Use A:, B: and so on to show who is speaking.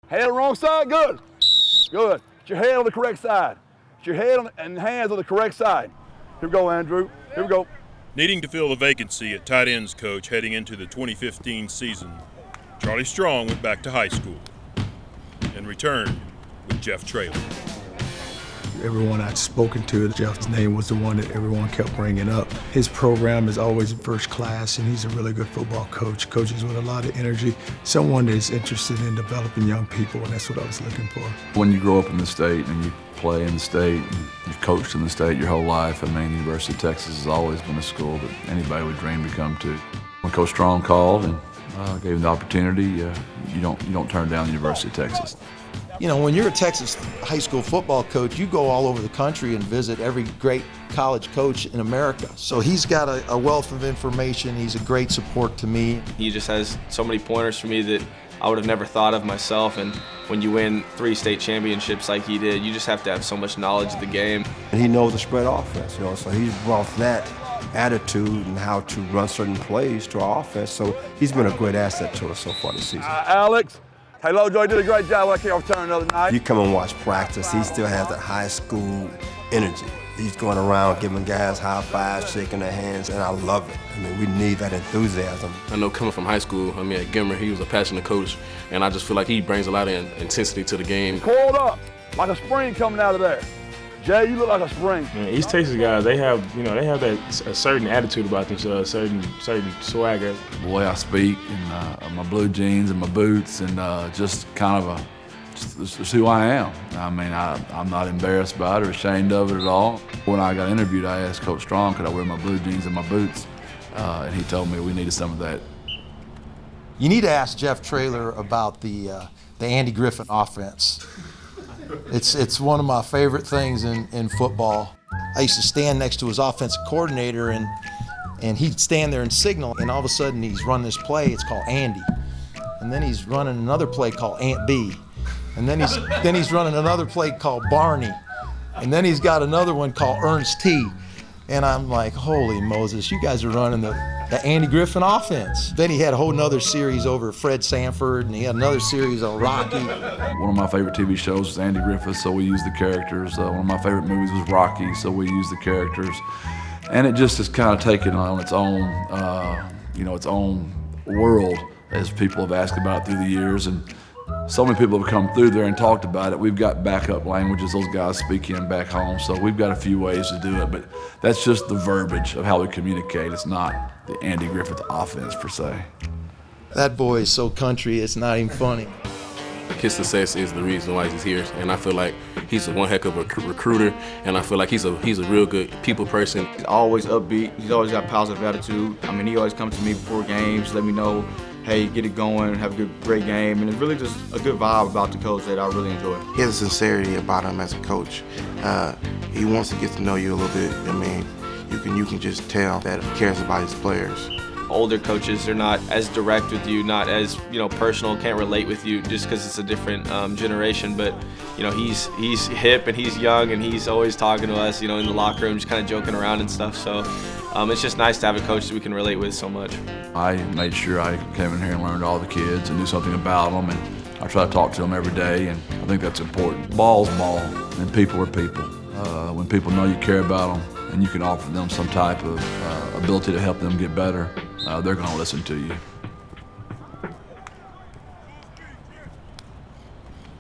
A: Head on the wrong side, good. Good. Get your head on the correct side. Get your head and hands on the correct side. Here we go, Andrew. Here we go.
B: Needing to fill the vacancy at tight ends coach heading into the 2015 season, Charlie Strong went back to high school and returned with Jeff Traylor.
C: Everyone I'd spoken to, Jeff's name was the one that everyone kept bringing up. His program is always first class, and he's a really good football coach. Coaches with a lot of energy, someone that's interested in developing young people, and that's what I was looking for.
D: When you grow up in the state and you play in the state, and you've coached in the state your whole life, I mean, the University of Texas has always been a school that anybody would dream to come to. When Coach Strong called and gave him the opportunity, you don't turn down the University of Texas.
E: You know, when you're a Texas high school football coach, you go all over the country and visit every great college coach in America. So he's got a wealth of information. He's a great support to me.
F: He just has so many pointers for me that I would have never thought of myself. And when you win 3 state championships like he did, you just have to have so much knowledge of the game.
G: And he knows the spread offense, you know, so he's brought that attitude and how to run certain plays to our offense. So he's been a great asset to us so far this season.
A: Alex. Hey, Lojo did a great job when I came off turn the other night.
G: You come and watch practice, he still has that high school energy. He's going around giving guys high fives, shaking their hands, and I love it. I mean, we need that enthusiasm.
H: I know coming from high school, I mean, at Gimmer, he was a passionate coach, and I just feel like he brings a lot of intensity to the game.
A: Coiled up, like a spring coming out of there. Jay, you look like a spring.
I: Man, East Texas guys, they have that a certain attitude about themselves, a certain swagger.
D: The way I speak and my blue jeans and my boots and just kind of just who I am. I mean, I'm not embarrassed by it or ashamed of it at all. When I got interviewed, I asked Coach Strong, could I wear my blue jeans and my boots? And he told me we needed some of that.
E: You need to ask Jeff Traylor about the Andy Griffin offense. It's one of my favorite things in football. I used to stand next to his offensive coordinator and he'd stand there and signal, and all of a sudden he's running this play, it's called Andy. And then he's running another play called Aunt B. And then he's running another play called Barney. And then he's got another one called Ernst T. And I'm like, holy Moses, you guys are running the Andy Griffin offense. Then he had a whole nother series over Fred Sanford, and he had another series on Rocky.
D: One of my favorite TV shows was Andy Griffith, so we used the characters. One of my favorite movies was Rocky, so we used the characters. And it just has kind of taken on its own, its own world, as people have asked about it through the years. And so many people have come through there and talked about it. We've got backup languages those guys speak in back home, so we've got a few ways to do it, but that's just the verbiage of how we communicate. It's not the Andy Griffith offense, per se.
E: That boy is so country, it's not even funny.
H: His success is the reason why he's here, and I feel like he's one heck of a recruiter, and I feel like he's a real good people person.
J: He's always upbeat. He's always got positive attitude. I mean, he always comes to me before games, let me know, hey, get it going, have a great game, and it's really just a good vibe about the coach that I really enjoy.
K: He has a sincerity about him as a coach. He wants to get to know you a little bit. I mean, you can just tell that he cares about his players.
F: Older coaches are not as direct with you, not as personal, can't relate with you just because it's a different generation. But he's hip and he's young and he's always talking to us, in the locker room, just kind of joking around and stuff. So it's just nice to have a coach that we can relate with so much.
D: I made sure I came in here and learned all the kids and knew something about them, and I try to talk to them every day, and I think that's important. Ball's ball, and people are people. When people know you care about them and you can offer them some type of ability to help them get better, they're going to listen to you.